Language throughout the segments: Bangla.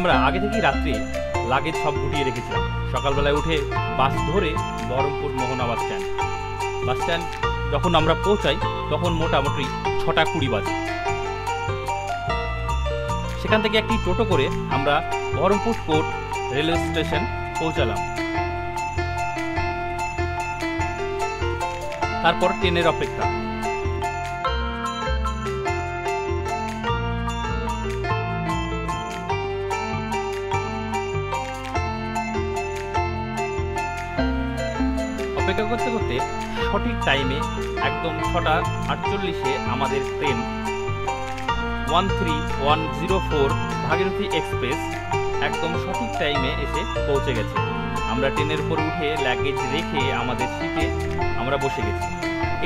আমরা আগে থেকেই রাত্রে লাগেজ সব গুটিয়ে রেখেছিলাম। সকালবেলায় উঠে বাস ধরে বহরমপুর মোহনা বাস স্ট্যান্ড যখন আমরা পৌঁছাই তখন মোটামুটি 6:20 বাজে। সেখান থেকে একটি টোটো করে আমরা বহরমপুর কোর্ট রেলওয়ে স্টেশন পৌঁছালাম। তারপর ট্রেনের অপেক্ষা। অপেক্ষা করতে করতে সঠিক টাইমে একদম 6:48 আমাদের ট্রেন 13104 ভাগীরথী এক্সপ্রেস একদম সঠিক টাইমে এসে পৌঁছে গেছে। আমরা ট্রেনের উপর উঠে লাগেজ রেখে আমাদের সিটে আমরা বসে গেছি।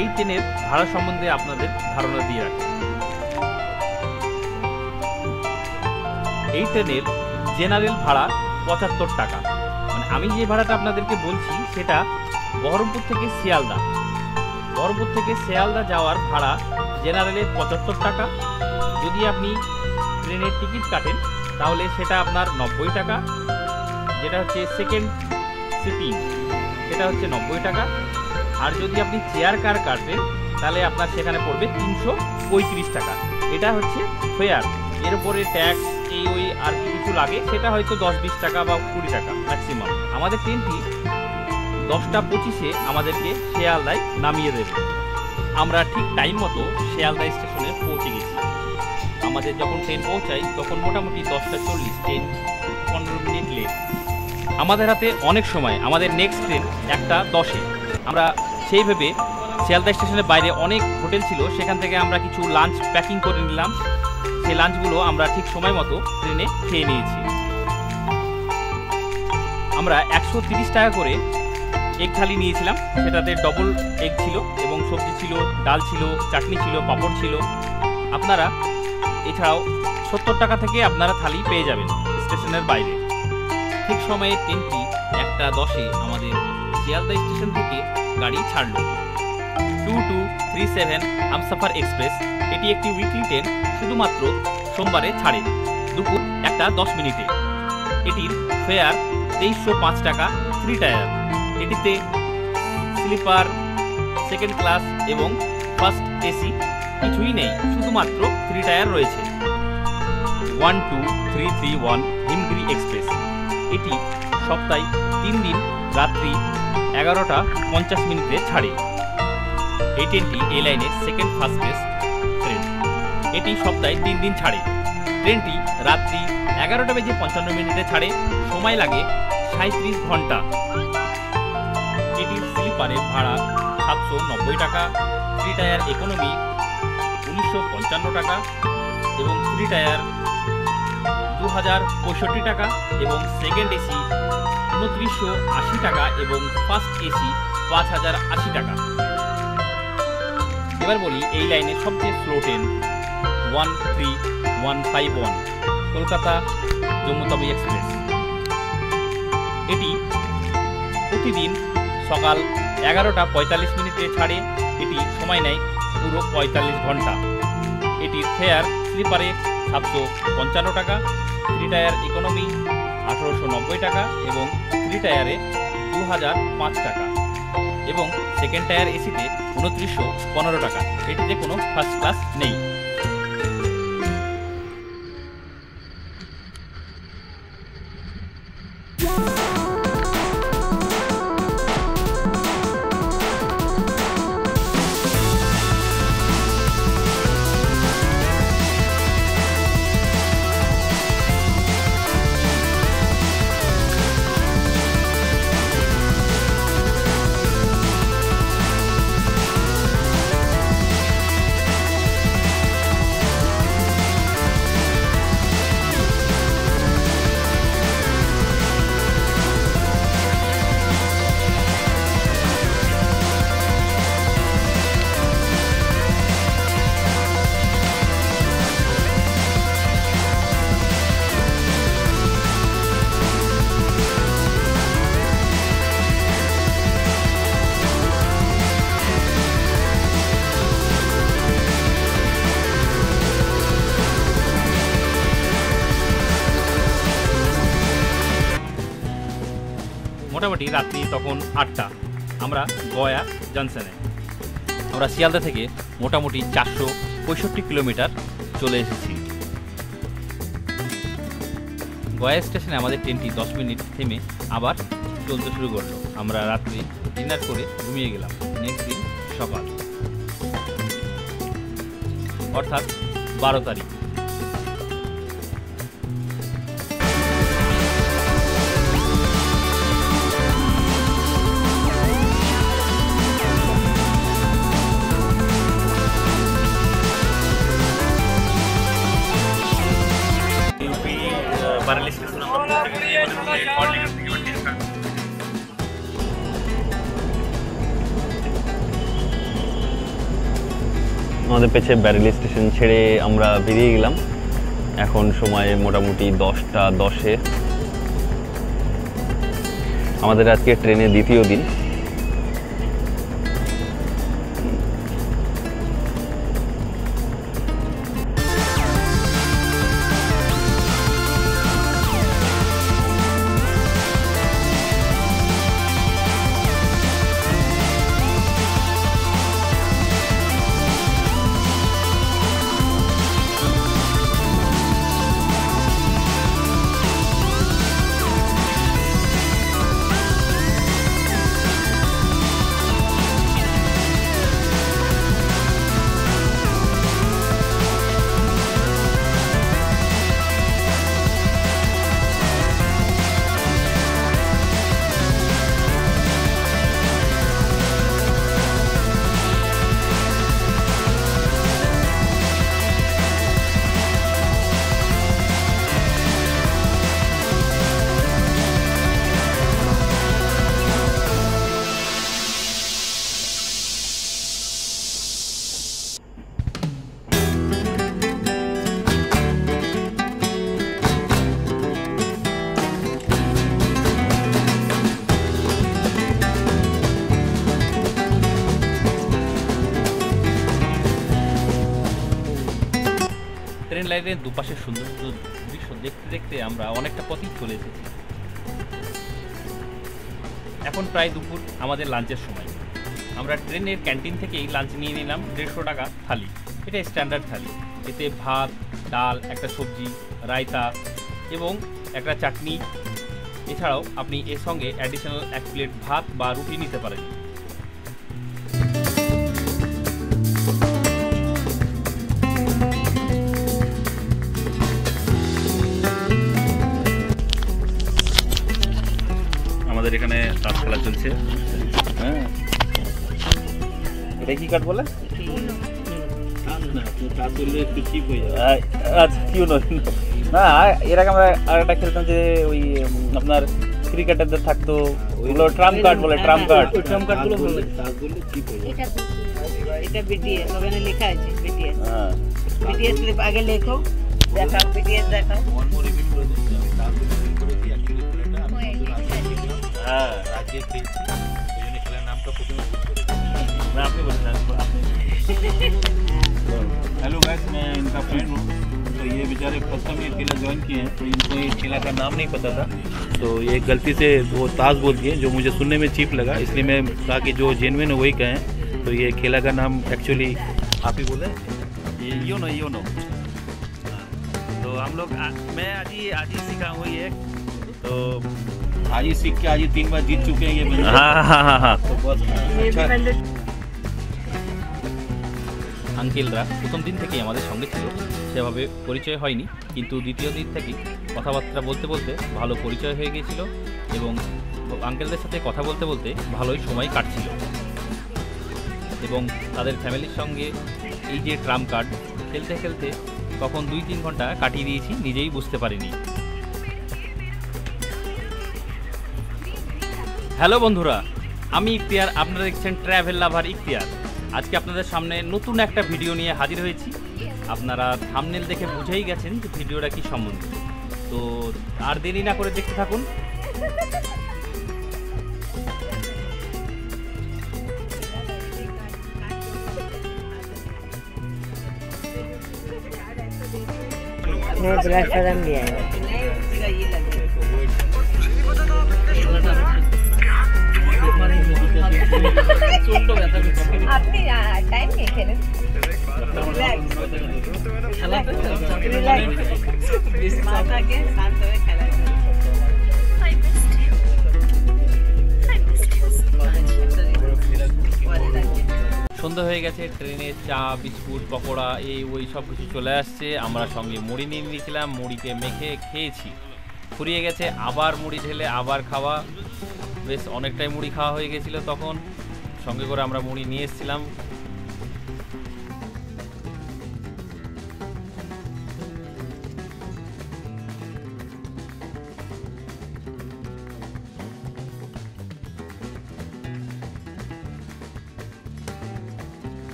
এই ট্রেনের ভাড়া সম্বন্ধে আপনাদের ধারণা দিয়ে রাখি। এই ট্রেনের জেনারেল ভাড়া 75 টাকা। মানে আমি যে ভাড়াটা আপনাদেরকে বলছি সেটা বহরমপুর থেকে শিয়ালদা যাওয়ার ভাড়া জেনারেলে 75 টাকা। যদি আপনি ট্রেনের টিকিট কাটেন তাহলে সেটা আপনার 90 টাকা, যেটা হচ্ছে সেকেন্ড সিটিং সেটা হচ্ছে 90 টাকা। আর যদি আপনি চেয়ার কার কাটেন তাহলে আপনার সেখানে পড়বে 335 টাকা। এটা হচ্ছে ফেয়ার। এর উপরে ট্যাক্স ওই আর কিছু লাগে, সেটা হয়তো 10-20 টাকা বা 20 টাকা ম্যাক্সিমাম। আমাদের ট্রেনটি 10:25 আমাদেরকে শিয়ালদায় নামিয়ে দেবে। আমরা ঠিক টাইম মতো শিয়ালদা স্টেশনে পৌঁছে গেছি। আমাদের যখন ট্রেন পৌঁছাই তখন মোটামুটি 10:40, ট্রেন 15 মিনিট লেট। আমাদের হাতে অনেক সময়, আমাদের নেক্সট ট্রেন 1:10। আমরা সেই ভেবে শিয়ালদা স্টেশনের বাইরে অনেক হোটেল ছিল, সেখান থেকে আমরা কিছু লাঞ্চ প্যাকিং করে নিলাম। সেই লাঞ্চগুলো আমরা ঠিক সময় মতো ট্রেনে খেয়ে নিয়েছি। আমরা 130 টাকা করে এগ থালি নিয়েছিলাম, সেটাতে ডবল এগ ছিল এবং সবজি ছিল, ডাল ছিল, চাটনি ছিল, পাঁপড় ছিল। আপনারা এছাড়াও 70 টাকা থেকে আপনারা থালি পেয়ে যাবেন স্টেশনের বাইরে। ঠিক সময়ে ট্রেনটি 1:10 আমাদের শিয়ালদা স্টেশন থেকে গাড়ি ছাড়ল। 2237 হামসফর এক্সপ্রেস। এটি একটি উইকলি ট্রেন, শুধুমাত্র সোমবারে ছাড়ে দুপুর 1:10। এটির ফেয়ার 2305 টাকা, 3 টায়ার। এটিতে স্লিপার, সেকেন্ড ক্লাস এবং ফার্স্ট এসি কিছুই নেই, শুধুমাত্র 3 টায়ার রয়েছে। 12331 হিমগিরি এক্সপ্রেস। এটি সপ্তাহে 3 দিন রাত্রি 11:50 ছাড়ে। এই ট্রেনটি এই লাইনের সেকেন্ড ফাস্টেস্ট ট্রেন। এটি সপ্তাহে 3 দিন ছাড়ে। ট্রেনটি রাত্রি 11:55 ছাড়ে। সময় লাগে 37 ঘন্টা। এটির স্লিপারের ভাড়া 790 টাকা, 3 টায়ার ইকোনমি 1955 টাকা এবং 3 টায়ার 2065 টাকা এবং সেকেন্ড এসি 2980 টাকা এবং ফার্স্ট এসি 5080 টাকা। এবার বলি এই লাইনের সবচেয়ে স্লো ট্রেন 13151 কলকাতা জম্মু তাবি এক্সপ্রেস। এটি প্রতিদিন সকাল 11:45 ছাড়ে। এটি সময় নেয় পুরো 45 ঘন্টা। এটির ফেয়ার স্লিপারে 755 টাকা, 3 টায়ার ইকোনমি 1890 টাকা এবং 3 টায়ারে 2005 টাকা এবং সেকেন্ড টায়ার এসিতে 2915 টাকা। এটিতে কোনো ফার্স্ট ক্লাস নেই। মোটামুটি রাত্রি তখন 8টা। আমরা গয়া জংশনে, আমরা শিয়ালদা থেকে মোটামুটি 465 কিলোমিটার চলে এসেছি। গয়া স্টেশনে আমাদের ট্রেনটি 10 মিনিট থেমে আবার চলতে শুরু করলো। আমরা রাত্রে ডিনার করে ঘুমিয়ে গেলাম। নেক্সট দিন সকাল, অর্থাৎ 12 তারিখ। বারেলি স্টেশন আমরা পৌঁছে গেছি। আমাদের পেছে ব্যারেলি স্টেশন ছেড়ে আমরা বেরিয়ে গেলাম। এখন সময় মোটামুটি 10টা 10-এ। আমাদের আজকে ট্রেনের দ্বিতীয় দিন। ট্রেন লাইনের দুপাশে সুন্দর সুন্দর দৃশ্য দেখতে দেখতে আমরা অনেকটা পথই চলে এসেছি। এখন প্রায় দুপুর, আমাদের লাঞ্চের সময়। আমরা ট্রেনের ক্যান্টিন থেকেই লাঞ্চ নিয়ে নিলাম 150 টাকা থালি। এটা স্ট্যান্ডার্ড থালি। এতে ভাত, ডাল, একটা সবজি, রায়তা এবং একটা চাটনি। এছাড়াও আপনি এর সঙ্গে অ্যাডিশনাল 1 প্লেট ভাত বা রুটি নিতে পারেন। আমাদের এখানে তাস খেলা চলছে। হ্যাঁ, এটা কি কাঠ বলে? আচ্ছা, কিউ না, এর আগে আমরা আরেকটা খেলতাম যে ওই আপনার ক্রিকেটারদের থাকতো, ওইগুলো ট্রাম্প কার্ড বলে। ট্রাম্প কার্ড গুলো ভালো লাগে। এটা বিটিএস ওখানে লেখা আছে বিটিএস। হ্যাঁ, বিটিএস আগে লেখো, দেখাও বিটিএস দেখাও। हाँ, राजेश पेंसी, उन्होंने खेला नाम का फोटो में मैं आपने बोला आपने। हेलो गाइस, मैं इनका फ्रेंड हूँ। तो ये बेचारे फर्स्ट टाइम ये खेला ज्वाइन किए हैं, तो इनको ये खेला का नाम नहीं पता था। तो ये गलती से वो ताश बोल दिए, जो मुझे सुनने में चीप लगा, इसलिए मैं कहा कि जो जेन्युइन है वही कहें। तो ये खेला का नाम एक्चुअली आप ही बोले, ये योनो। तो हम लोग मैं आज ही सीखा हूँ ये। तो आज ही सीख के आज ही 3 बार जीत चुके हैं ये बंदे। हाँ। तो बहुत अच्छा। আঙ্কেলরা প্রথম দিন থেকেই আমাদের সঙ্গে ছিল, সেভাবে পরিচয় হয়নি, কিন্তু দ্বিতীয় দিন থেকেই কথাবার্তা বলতে বলতে ভালো পরিচয় হয়ে গিয়েছিল এবং আঙ্কেলদের সাথে কথা বলতে বলতে ভালোই সময় কাটছিল। এবং তাদের ফ্যামিলির সঙ্গে এই যে ট্রাম্প কার্ড খেলতে খেলতে কখন 2-3 ঘন্টা কাটিয়ে দিয়েছি নিজেই বুঝতে পারিনি। হ্যালো বন্ধুরা, আমি ইখতিয়ার, আপনারা দেখছেন ট্র্যাভেল লাভার ইখতিয়ার। আজকে আপনাদের সামনে নতুন একটা ভিডিও নিয়ে হাজির হয়েছি। আপনারা থাম্বনেল দেখে বুঝেই গেছেন যে ভিডিওটা কি সম্বন্ধে। তো আর দেরি না করে দেখতে থাকুন। মাথাকে শান্ত হয়ে খেলা করে। সন্ধ্যা হয়ে গেছে, ট্রেনে চা বিস্কুট পকোড়া এই ওই সব কিছু চলে আসছে। আমরা সঙ্গে মুড়ি নিয়ে নিয়েছিলাম, মুড়িতে মেখে খেয়েছি। ফুরিয়ে গেছে, আবার মুড়ি ঢেলে আবার খাওয়া। বেশ অনেকটাই মুড়ি খাওয়া হয়ে গেছিলো তখন। সঙ্গে করে আমরা মুড়ি নিয়ে এসেছিলাম।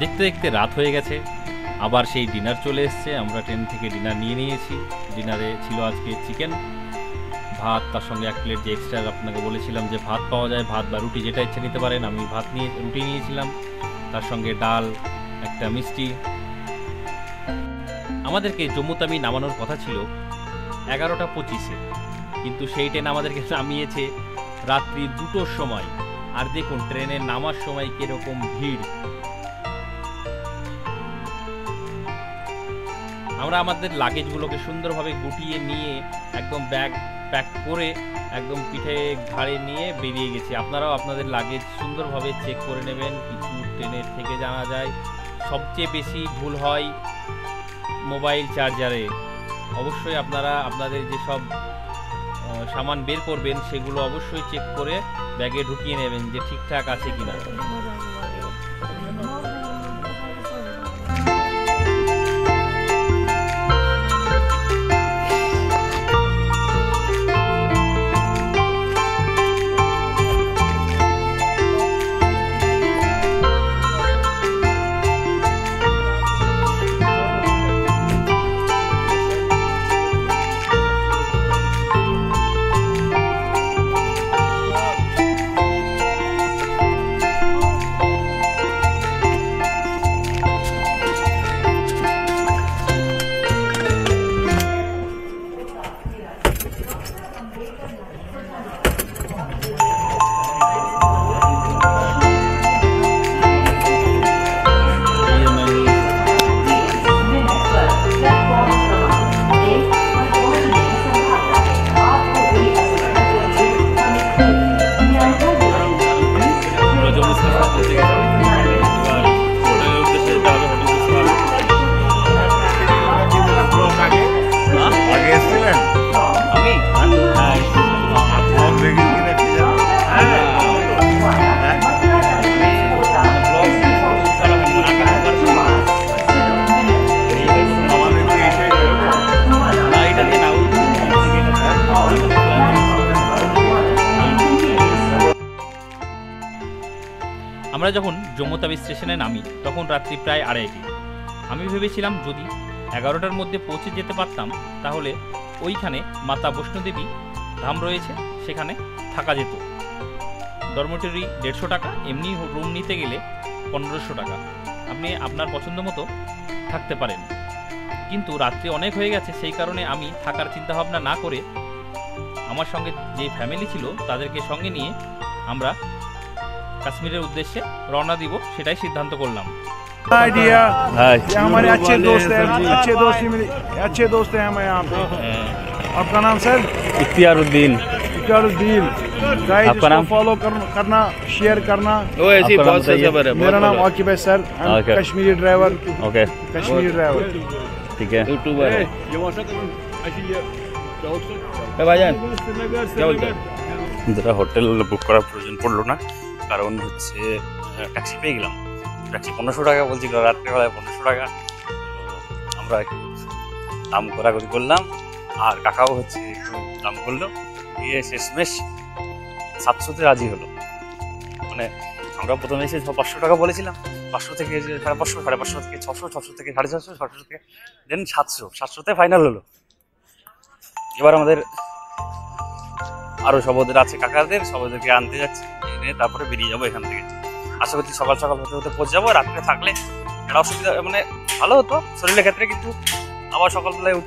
দেখতে দেখতে রাত হয়ে গেছে, আবার সেই ডিনার চলে এসছে। আমরা ট্রেন থেকে ডিনার নিয়ে নিয়েছি। ডিনারে ছিল আজকে চিকেন, ভাত, তার সঙ্গে 1 প্লেট যে এক্সট্রা আপনাকে বলেছিলাম যে ভাত পাওয়া যায়, ভাত বা রুটি যেটা ইচ্ছে নিতে পারেন। আমি রুটি নিয়েছিলাম, তার সঙ্গে ডাল, একটা মিষ্টি। আমাদেরকে জম্মু তামি নামানোর কথা ছিল 11টা 25-এ, কিন্তু সেই ট্রেন আমাদেরকে নামিয়েছে রাত্রি 2টোর সময়। আর দেখুন ট্রেনে নামার সময় কিরকম ভিড়। আমরা আমাদের লাগেজগুলোকে সুন্দরভাবে গুটিয়ে নিয়ে একদম ব্যাগ প্যাক করে একদম পিঠে ঘাড়ে নিয়ে বেরিয়ে গেছি। আপনারাও আপনাদের লাগেজ সুন্দরভাবে চেক করে নেবেন। কিছু ট্রেনের থেকে জানা যায় সবচেয়ে বেশি ভুল হয় মোবাইল চার্জারে। অবশ্যই আপনারা আপনাদের যেসব সামান বের করবেন সেগুলো অবশ্যই চেক করে ব্যাগে ঢুকিয়ে নেবেন যে ঠিকঠাক আছে কিনা। আমরা যখন জম্মু তাবি স্টেশনে নামি তখন রাত্রি প্রায় 2:30। আমি ভেবেছিলাম যদি 11টার মধ্যে পৌঁছে যেতে পারতাম তাহলে ওইখানে মাতা বৈষ্ণোদেবী ধাম রয়েছে, সেখানে থাকা যেত। ডরমিটরি 150 টাকা, এমনি রুম নিতে গেলে 1500 টাকা। আপনি আপনার পছন্দ মতো থাকতে পারেন। কিন্তু রাত্রি অনেক হয়ে গেছে, সেই কারণে আমি থাকার চিন্তাভাবনা না করে আমার সঙ্গে যে ফ্যামিলি ছিল তাদেরকে সঙ্গে নিয়ে আমরা কাশ্মীরের উদ্দেশ্যে রওনা দিব, সেটাই সিদ্ধান্ত করলাম। हाय डियर, हाय। ये हमारे अच्छे दोस्त हैं, अच्छे दोस्त हैं हमें यहाँ पे। आपका नाम सर? इख्तियारुद्दीन। इख्तियारुद्दीन। गाइस आपका नाम? फॉलो करना, शेयर करना। वो ऐसी बहुत सा खबर है। मेरा नाम आकिब है sir, Okay. Kashmiri driver. Okay, Kashmiri driver. ठीक है। यूट्यूबर है। भाईजान क्या बोलते हैं? যারা হোটেল বুক করার প্রয়োজন পড়লো না কারণ হচ্ছে ট্যাক্সি পেয়ে গেলাম। ট্যাক্সি 1500 টাকা বলছিল, রাত্রেবেলায় 1500 টাকা। তো আমরা একটু দাম করাকরি করলাম, আর কাকাও হচ্ছে একটু দাম করলো, দিয়ে শেষমেশ 700-তে রাজি হলো। মানে আমরা প্রথমে এসে 500 টাকা বলেছিলাম, 500 থেকে 550, 550 থেকে 600, 600 থেকে 650, 600 থেকে দেন 700তে ফাইনাল হলো। এবার আমাদের আরও সব ওদের আছে কাকাদের, সব ওদেরকে আনতে যাচ্ছি, এনে তারপরে বেরিয়ে যাবো এখান থেকে। আশা করছি সকাল সকাল হতে হতে পৌঁছে যাবো। রাত্রে থাকলে একটা অসুবিধা, মানে ভালো হতো শরীরের ক্ষেত্রে, কিন্তু আবার সকালবেলায়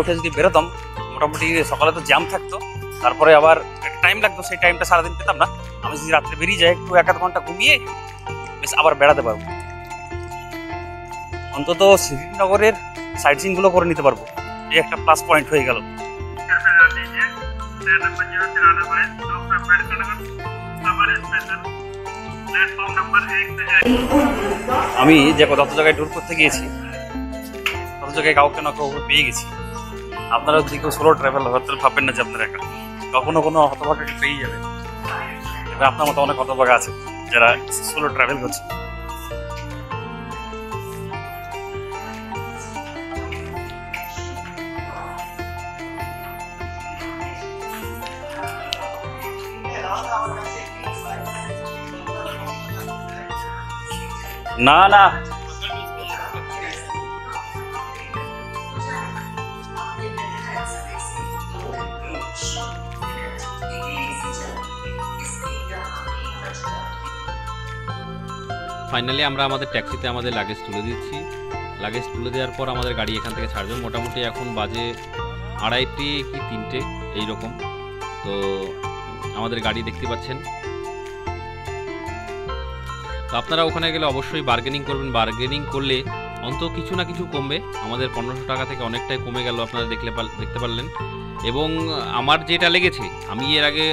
উঠে যদি বেরোতাম, মোটামুটি সকালে তো জ্যাম থাকতো, তারপরে আবার একটা টাইম লাগতো, সেই টাইমটা সারাদিন পেতাম না। আমি যদি রাত্রে বেরিয়ে যাই, একটু 1-1 ঘন্টা ঘুমিয়ে বেশ আবার বেড়াতে পারবো, অন্তত শ্রীনগরের সাইট সিনগুলো করে নিতে পারবো। এই একটা প্লাস পয়েন্ট হয়ে গেল। আমি যে যত জায়গায় ট্যুর করতে গিয়েছি, তত জায়গায় কাউকে না কাউকে পেয়ে গেছি। আপনারা যদি কেউ সোলো ট্রাভেল হতে ভাববেন না যে আপনারা একা, কখনো কোনো হতভাগাকে পেয়ে যাবেন। এবার আপনার মতো অনেক হতভাগা আছে যারা সোলো ট্রাভেল করছে। না না, ফাইনালি আমরা আমাদের ট্যাক্সিতে আমাদের লাগেজ তুলে দিচ্ছি। লাগেজ তুলে দেওয়ার পর আমাদের গাড়ি এখান থেকে ছাড়বে। মোটামুটি এখন বাজে 2:30 কি 3টে এইরকম। তো আমাদের গাড়ি দেখতে পাচ্ছেন। তো আপনারা ওখানে গেলে অবশ্যই বার্গেনিং করবেন। বার্গেনিং করলে অন্তত কিছু না কিছু কমবে। আমাদের 1500 টাকা থেকে অনেকটাই কমে গেল, আপনারা দেখতে পারলেন। এবং আমার যেটা লেগেছে,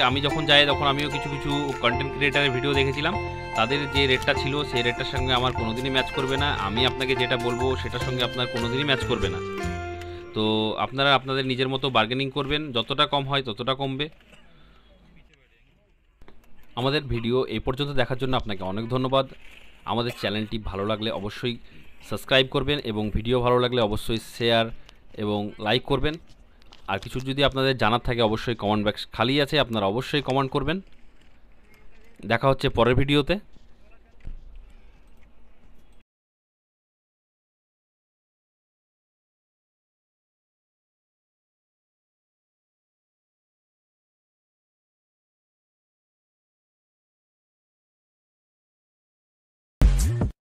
আমি যখন যাই তখন আমিও কিছু কন্টেন্ট ক্রিয়েটারের ভিডিও দেখেছিলাম। তাদের যে রেটটা ছিল সেই রেটটার সঙ্গে আমার কোনোদিনই ম্যাচ করবে না। আমি আপনাকে যেটা বলবো সেটার সঙ্গে আপনার কোনোদিনই ম্যাচ করবে না। তো আপনারা আপনাদের নিজের মতো বার্গেনিং করবেন, যতটা কম হয় ততটা কমবে। আমাদের ভিডিও এই পর্যন্ত দেখার জন্য আপনাকে অনেক ধন্যবাদ। আমাদের চ্যানেলটি ভালো লাগলে অবশ্যই সাবস্ক্রাইব করবেন, এবং ভিডিও ভালো লাগলে অবশ্যই শেয়ার এবং লাইক করবেন। আর কিছু যদি আপনাদের জানার থাকে অবশ্যই কমেন্ট বক্স খালি আছে, আপনারা অবশ্যই কমেন্ট করবেন। দেখা হচ্ছে পরের ভিডিওতে।